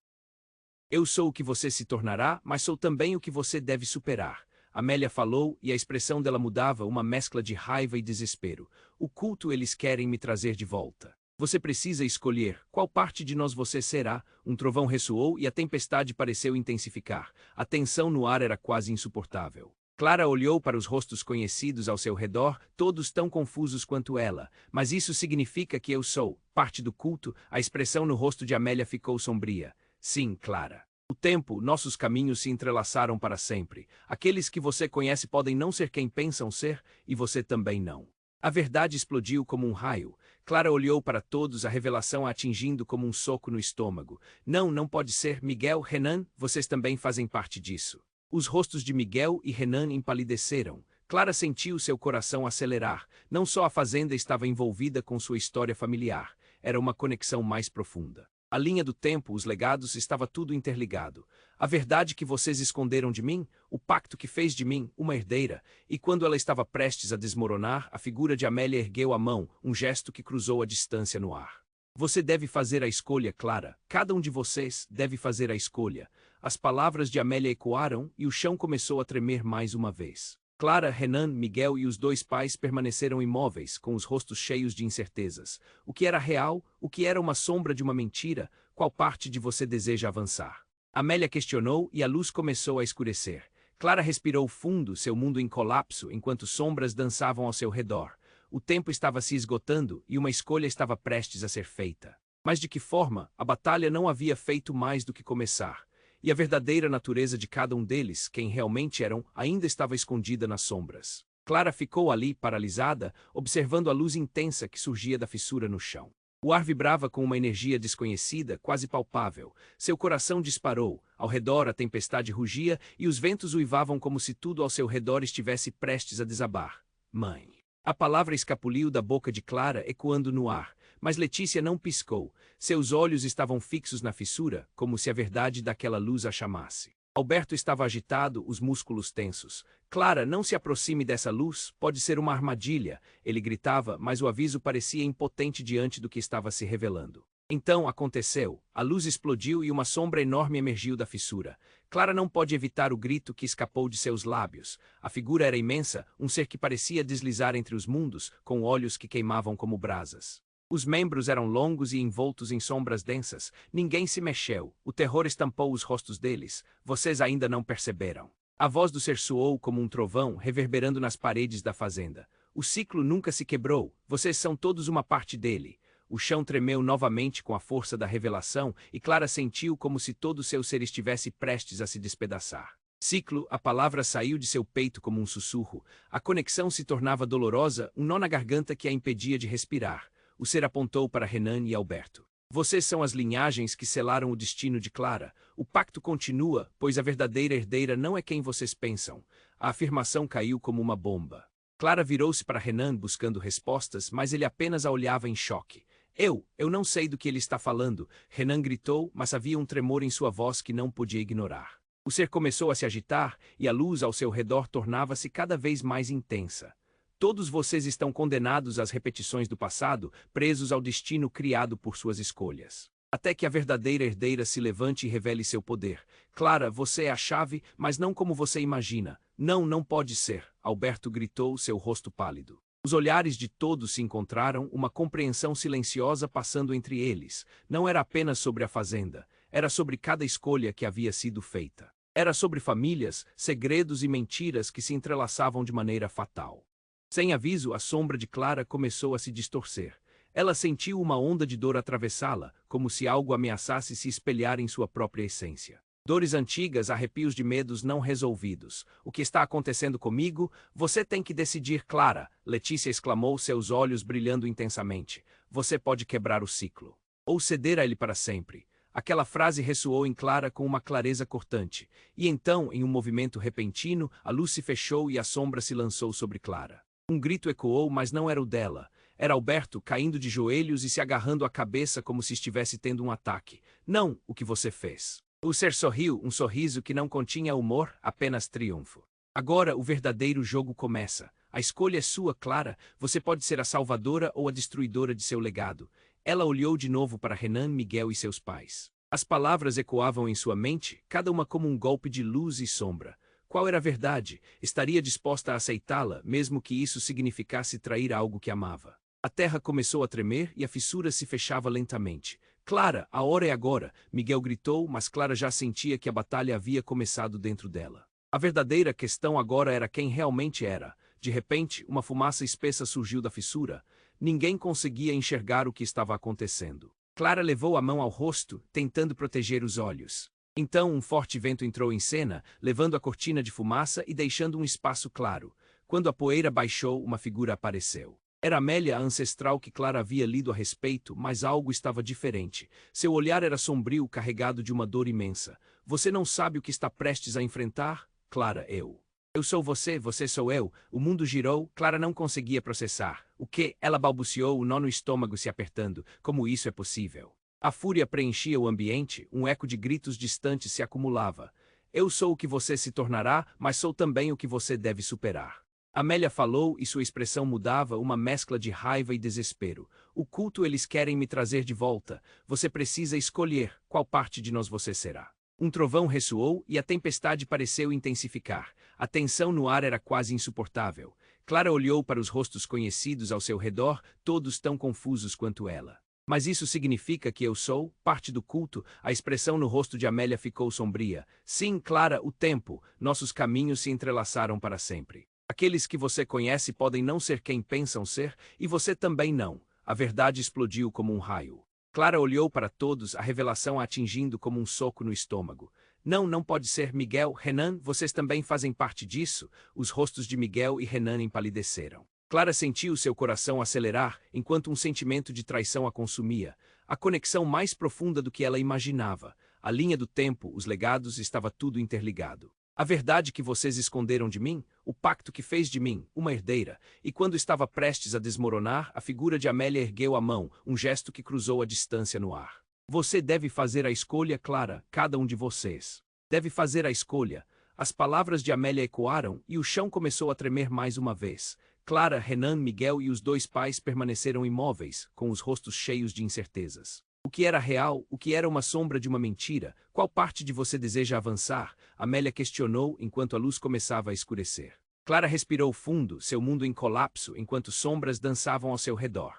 Eu sou o que você se tornará, mas sou também o que você deve superar. Amélia falou e a expressão dela mudava, uma mescla de raiva e desespero. O culto eles querem me trazer de volta. Você precisa escolher qual parte de nós você será. Um trovão ressoou e a tempestade pareceu intensificar. A tensão no ar era quase insuportável. Clara olhou para os rostos conhecidos ao seu redor, todos tão confusos quanto ela. Mas isso significa que eu sou parte do culto? A expressão no rosto de Amélia ficou sombria. Sim, Clara. O tempo, nossos caminhos se entrelaçaram para sempre. Aqueles que você conhece podem não ser quem pensam ser, e você também não. A verdade explodiu como um raio. Clara olhou para todos, a revelação a atingindo como um soco no estômago. Não, não pode ser. Miguel, Renan, vocês também fazem parte disso. Os rostos de Miguel e Renan empalideceram. Clara sentiu seu coração acelerar. Não só a fazenda estava envolvida com sua história familiar, era uma conexão mais profunda. A linha do tempo, os legados, estava tudo interligado. A verdade que vocês esconderam de mim, o pacto que fez de mim uma herdeira, e quando ela estava prestes a desmoronar, a figura de Amélia ergueu a mão, um gesto que cruzou a distância no ar. Você deve fazer a escolha, Clara. Cada um de vocês deve fazer a escolha. As palavras de Amélia ecoaram e o chão começou a tremer mais uma vez. Clara, Renan, Miguel e os dois pais permaneceram imóveis, com os rostos cheios de incertezas. O que era real? O que era uma sombra de uma mentira? Qual parte de você deseja avançar? Amélia questionou e a luz começou a escurecer. Clara respirou fundo, seu mundo em colapso, enquanto sombras dançavam ao seu redor. O tempo estava se esgotando e uma escolha estava prestes a ser feita. Mas de que forma? A batalha não havia feito mais do que começar. E a verdadeira natureza de cada um deles, quem realmente eram, ainda estava escondida nas sombras. Clara ficou ali, paralisada, observando a luz intensa que surgia da fissura no chão. O ar vibrava com uma energia desconhecida, quase palpável. Seu coração disparou. Ao redor a tempestade rugia e os ventos uivavam como se tudo ao seu redor estivesse prestes a desabar. Mãe. A palavra escapuliu da boca de Clara, ecoando no ar. Mas Letícia não piscou. Seus olhos estavam fixos na fissura, como se a verdade daquela luz a chamasse. Alberto estava agitado, os músculos tensos. Clara, não se aproxime dessa luz, pode ser uma armadilha. Ele gritava, mas o aviso parecia impotente diante do que estava se revelando. Então aconteceu. A luz explodiu e uma sombra enorme emergiu da fissura. Clara não pôde evitar o grito que escapou de seus lábios. A figura era imensa, um ser que parecia deslizar entre os mundos, com olhos que queimavam como brasas. Os membros eram longos e envoltos em sombras densas. Ninguém se mexeu. O terror estampou os rostos deles. Vocês ainda não perceberam. A voz do ser soou como um trovão, reverberando nas paredes da fazenda. O ciclo nunca se quebrou. Vocês são todos uma parte dele. O chão tremeu novamente com a força da revelação e Clara sentiu como se todo seu ser estivesse prestes a se despedaçar. Ciclo, a palavra saiu de seu peito como um sussurro. A conexão se tornava dolorosa, um nó na garganta que a impedia de respirar. O ser apontou para Renan e Alberto. Vocês são as linhagens que selaram o destino de Clara. O pacto continua, pois a verdadeira herdeira não é quem vocês pensam. A afirmação caiu como uma bomba. Clara virou-se para Renan buscando respostas, mas ele apenas a olhava em choque. Eu não sei do que ele está falando. Renan gritou, mas havia um tremor em sua voz que não podia ignorar. O ser começou a se agitar e a luz ao seu redor tornava-se cada vez mais intensa. Todos vocês estão condenados às repetições do passado, presos ao destino criado por suas escolhas. Até que a verdadeira herdeira se levante e revele seu poder. Clara, você é a chave, mas não como você imagina. Não, não pode ser, Alberto gritou, seu rosto pálido. Os olhares de todos se encontraram, uma compreensão silenciosa passando entre eles. Não era apenas sobre a fazenda, era sobre cada escolha que havia sido feita. Era sobre famílias, segredos e mentiras que se entrelaçavam de maneira fatal. Sem aviso, a sombra de Clara começou a se distorcer. Ela sentiu uma onda de dor atravessá-la, como se algo ameaçasse se espelhar em sua própria essência. Dores antigas, arrepios de medos não resolvidos. O que está acontecendo comigo? Você tem que decidir, Clara, Letícia exclamou, seus olhos brilhando intensamente. Você pode quebrar o ciclo. Ou ceder a ele para sempre. Aquela frase ressoou em Clara com uma clareza cortante. E então, em um movimento repentino, a luz se fechou e a sombra se lançou sobre Clara. Um grito ecoou, mas não era o dela. Era Alberto caindo de joelhos e se agarrando à cabeça como se estivesse tendo um ataque. Não, o que você fez. O ser sorriu, um sorriso que não continha humor, apenas triunfo. Agora o verdadeiro jogo começa. A escolha é sua, Clara. Você pode ser a salvadora ou a destruidora de seu legado. Ela olhou de novo para Renan, Miguel e seus pais. As palavras ecoavam em sua mente, cada uma como um golpe de luz e sombra. Qual era a verdade? Estaria disposta a aceitá-la, mesmo que isso significasse trair algo que amava. A terra começou a tremer e a fissura se fechava lentamente. Clara, a hora é agora, Miguel gritou, mas Clara já sentia que a batalha havia começado dentro dela. A verdadeira questão agora era quem realmente era. De repente, uma fumaça espessa surgiu da fissura. Ninguém conseguia enxergar o que estava acontecendo. Clara levou a mão ao rosto, tentando proteger os olhos. Então um forte vento entrou em cena, levando a cortina de fumaça e deixando um espaço claro. Quando a poeira baixou, uma figura apareceu. Era Amélia, a ancestral que Clara havia lido a respeito, mas algo estava diferente. Seu olhar era sombrio, carregado de uma dor imensa. Você não sabe o que está prestes a enfrentar? Clara, eu. Eu sou você, você sou eu. O mundo girou, Clara não conseguia processar. O que? Ela balbuciou, o nó no estômago se apertando. Como isso é possível? A fúria preenchia o ambiente, um eco de gritos distantes se acumulava. Eu sou o que você se tornará, mas sou também o que você deve superar. Amélia falou e sua expressão mudava, uma mescla de raiva e desespero. O culto eles querem me trazer de volta. Você precisa escolher qual parte de nós você será. Um trovão ressoou e a tempestade pareceu intensificar. A tensão no ar era quase insuportável. Clara olhou para os rostos conhecidos ao seu redor, todos tão confusos quanto ela. Mas isso significa que eu sou parte do culto? A expressão no rosto de Amélia ficou sombria. Sim, Clara, o tempo. Nossos caminhos se entrelaçaram para sempre. Aqueles que você conhece podem não ser quem pensam ser, e você também não. A verdade explodiu como um raio. Clara olhou para todos, a revelação a atingindo como um soco no estômago. Não, não pode ser. Miguel, Renan, vocês também fazem parte disso? Os rostos de Miguel e Renan empalideceram. Clara sentiu seu coração acelerar, enquanto um sentimento de traição a consumia. A conexão mais profunda do que ela imaginava. A linha do tempo, os legados, estava tudo interligado. A verdade que vocês esconderam de mim, o pacto que fez de mim uma herdeira, e quando estava prestes a desmoronar, a figura de Amélia ergueu a mão, um gesto que cruzou a distância no ar. Você deve fazer a escolha, Clara, cada um de vocês. Deve fazer a escolha. As palavras de Amélia ecoaram, e o chão começou a tremer mais uma vez. Clara, Renan, Miguel e os dois pais permaneceram imóveis, com os rostos cheios de incertezas. O que era real, o que era uma sombra de uma mentira, qual parte de você deseja avançar? Amélia questionou enquanto a luz começava a escurecer. Clara respirou fundo, seu mundo em colapso, enquanto sombras dançavam ao seu redor.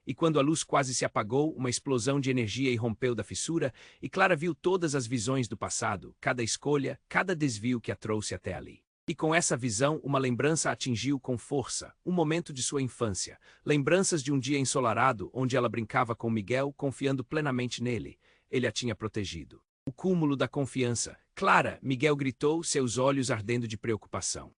E quando a luz quase se apagou, uma explosão de energia irrompeu da fissura, e Clara viu todas as visões do passado, cada escolha, cada desvio que a trouxe até ali. E com essa visão, uma lembrança a atingiu com força, um momento de sua infância. Lembranças de um dia ensolarado, onde ela brincava com Miguel, confiando plenamente nele. Ele a tinha protegido. O cúmulo da confiança. Clara, Miguel gritou, seus olhos ardendo de preocupação.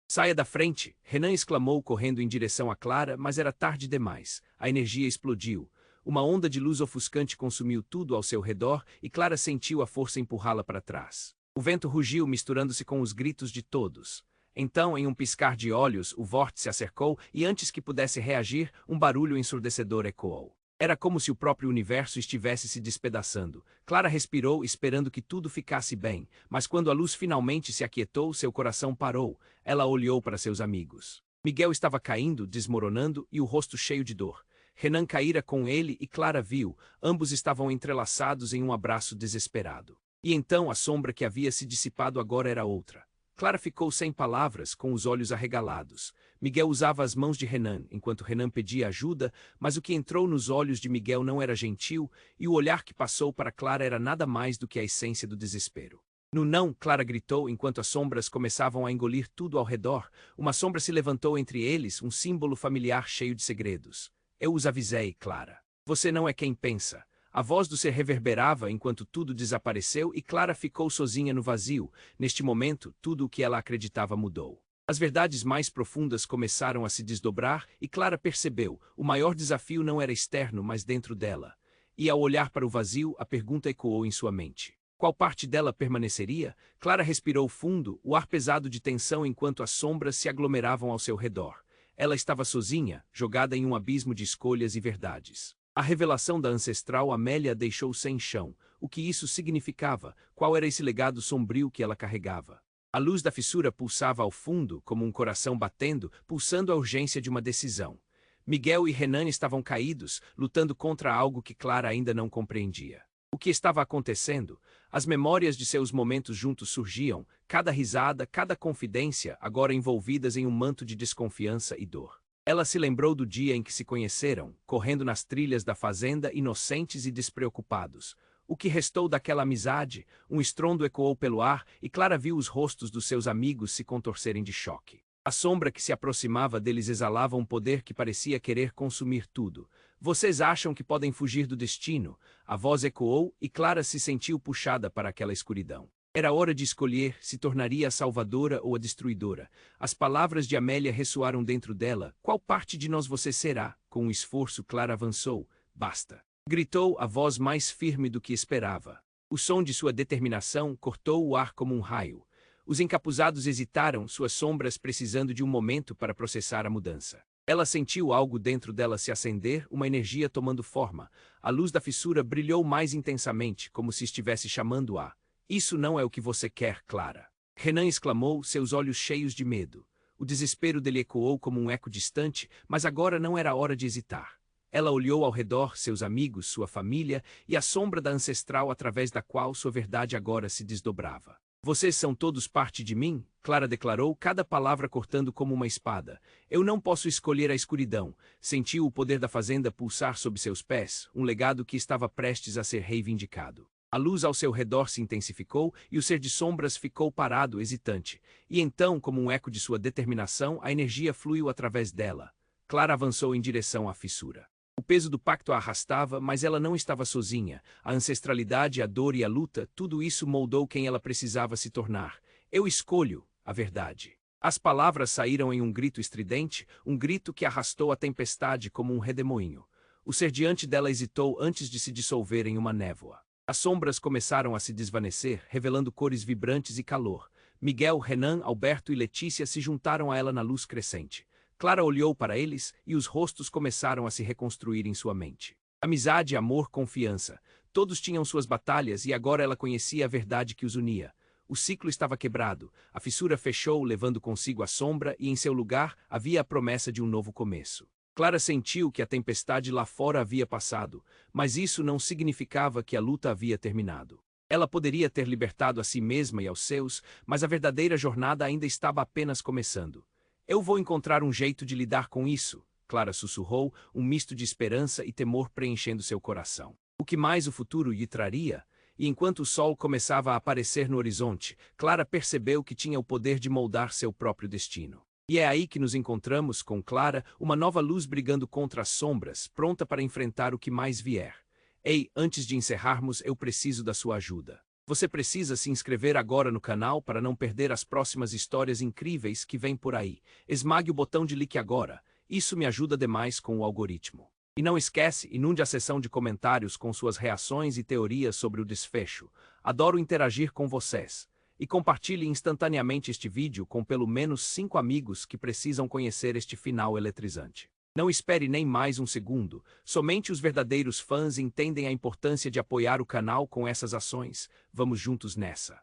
Saia da frente, Renan exclamou correndo em direção a Clara, mas era tarde demais. A energia explodiu. Uma onda de luz ofuscante consumiu tudo ao seu redor e Clara sentiu a força empurrá-la para trás. O vento rugiu misturando-se com os gritos de todos. Então, em um piscar de olhos, o vórtice a cercou e antes que pudesse reagir, um barulho ensurdecedor ecoou. Era como se o próprio universo estivesse se despedaçando. Clara respirou, esperando que tudo ficasse bem, mas quando a luz finalmente se aquietou, seu coração parou. Ela olhou para seus amigos. Miguel estava caindo, desmoronando e o rosto cheio de dor. Renan caíra com ele e Clara viu, ambos estavam entrelaçados em um abraço desesperado. E então a sombra que havia se dissipado agora era outra. Clara ficou sem palavras, com os olhos arregalados. Miguel usava as mãos de Renan, enquanto Renan pedia ajuda, mas o que entrou nos olhos de Miguel não era gentil, e o olhar que passou para Clara era nada mais do que a essência do desespero. No não, Clara gritou enquanto as sombras começavam a engolir tudo ao redor. Uma sombra se levantou entre eles, um símbolo familiar cheio de segredos. Eu os avisei, Clara. Você não é quem pensa. A voz do ser reverberava enquanto tudo desapareceu e Clara ficou sozinha no vazio. Neste momento, tudo o que ela acreditava mudou. As verdades mais profundas começaram a se desdobrar e Clara percebeu, o maior desafio não era externo, mas dentro dela. E ao olhar para o vazio, a pergunta ecoou em sua mente. Qual parte dela permaneceria? Clara respirou fundo, o ar pesado de tensão enquanto as sombras se aglomeravam ao seu redor. Ela estava sozinha, jogada em um abismo de escolhas e verdades. A revelação da ancestral Amélia a deixou sem chão. O que isso significava? Qual era esse legado sombrio que ela carregava? A luz da fissura pulsava ao fundo, como um coração batendo, pulsando a urgência de uma decisão. Miguel e Renan estavam caídos, lutando contra algo que Clara ainda não compreendia. O que estava acontecendo? As memórias de seus momentos juntos surgiam, cada risada, cada confidência, agora envolvidas em um manto de desconfiança e dor. Ela se lembrou do dia em que se conheceram, correndo nas trilhas da fazenda, inocentes e despreocupados. O que restou daquela amizade? Um estrondo ecoou pelo ar e Clara viu os rostos dos seus amigos se contorcerem de choque. A sombra que se aproximava deles exalava um poder que parecia querer consumir tudo. Vocês acham que podem fugir do destino? A voz ecoou e Clara se sentiu puxada para aquela escuridão. Era hora de escolher se tornaria a salvadora ou a destruidora. As palavras de Amélia ressoaram dentro dela. Qual parte de nós você será? Com um esforço, Clara avançou. Basta! Gritou, a voz mais firme do que esperava. O som de sua determinação cortou o ar como um raio. Os encapuzados hesitaram, suas sombras precisando de um momento para processar a mudança. Ela sentiu algo dentro dela se acender, uma energia tomando forma. A luz da fissura brilhou mais intensamente, como se estivesse chamando-a. Isso não é o que você quer, Clara. Renan exclamou, seus olhos cheios de medo. O desespero dele ecoou como um eco distante, mas agora não era hora de hesitar. Ela olhou ao redor, seus amigos, sua família e a sombra da ancestral através da qual sua verdade agora se desdobrava. Vocês são todos parte de mim, Clara declarou, cada palavra cortando como uma espada. Eu não posso escolher a escuridão. Sentiu o poder da fazenda pulsar sob seus pés, um legado que estava prestes a ser reivindicado. A luz ao seu redor se intensificou e o ser de sombras ficou parado, hesitante. E então, como um eco de sua determinação, a energia fluiu através dela. Clara avançou em direção à fissura. O peso do pacto a arrastava, mas ela não estava sozinha. A ancestralidade, a dor e a luta, tudo isso moldou quem ela precisava se tornar. Eu escolho a verdade. As palavras saíram em um grito estridente, um grito que arrastou a tempestade como um redemoinho. O ser diante dela hesitou antes de se dissolver em uma névoa. As sombras começaram a se desvanecer, revelando cores vibrantes e calor. Miguel, Renan, Alberto e Letícia se juntaram a ela na luz crescente. Clara olhou para eles e os rostos começaram a se reconstruir em sua mente. Amizade, amor, confiança. Todos tinham suas batalhas e agora ela conhecia a verdade que os unia. O ciclo estava quebrado, a fissura fechou, levando consigo a sombra e em seu lugar havia a promessa de um novo começo. Clara sentiu que a tempestade lá fora havia passado, mas isso não significava que a luta havia terminado. Ela poderia ter libertado a si mesma e aos seus, mas a verdadeira jornada ainda estava apenas começando. Eu vou encontrar um jeito de lidar com isso, Clara sussurrou, um misto de esperança e temor preenchendo seu coração. O que mais o futuro lhe traria? E enquanto o sol começava a aparecer no horizonte, Clara percebeu que tinha o poder de moldar seu próprio destino. E é aí que nos encontramos com Clara, uma nova luz brigando contra as sombras, pronta para enfrentar o que mais vier. Ei, antes de encerrarmos, eu preciso da sua ajuda. Você precisa se inscrever agora no canal para não perder as próximas histórias incríveis que vêm por aí. Esmague o botão de like agora, isso me ajuda demais com o algoritmo. E não esquece, inunde a seção de comentários com suas reações e teorias sobre o desfecho. Adoro interagir com vocês. E compartilhe instantaneamente este vídeo com pelo menos 5 amigos que precisam conhecer este final eletrizante. Não espere nem mais um segundo, somente os verdadeiros fãs entendem a importância de apoiar o canal com essas ações. Vamos juntos nessa.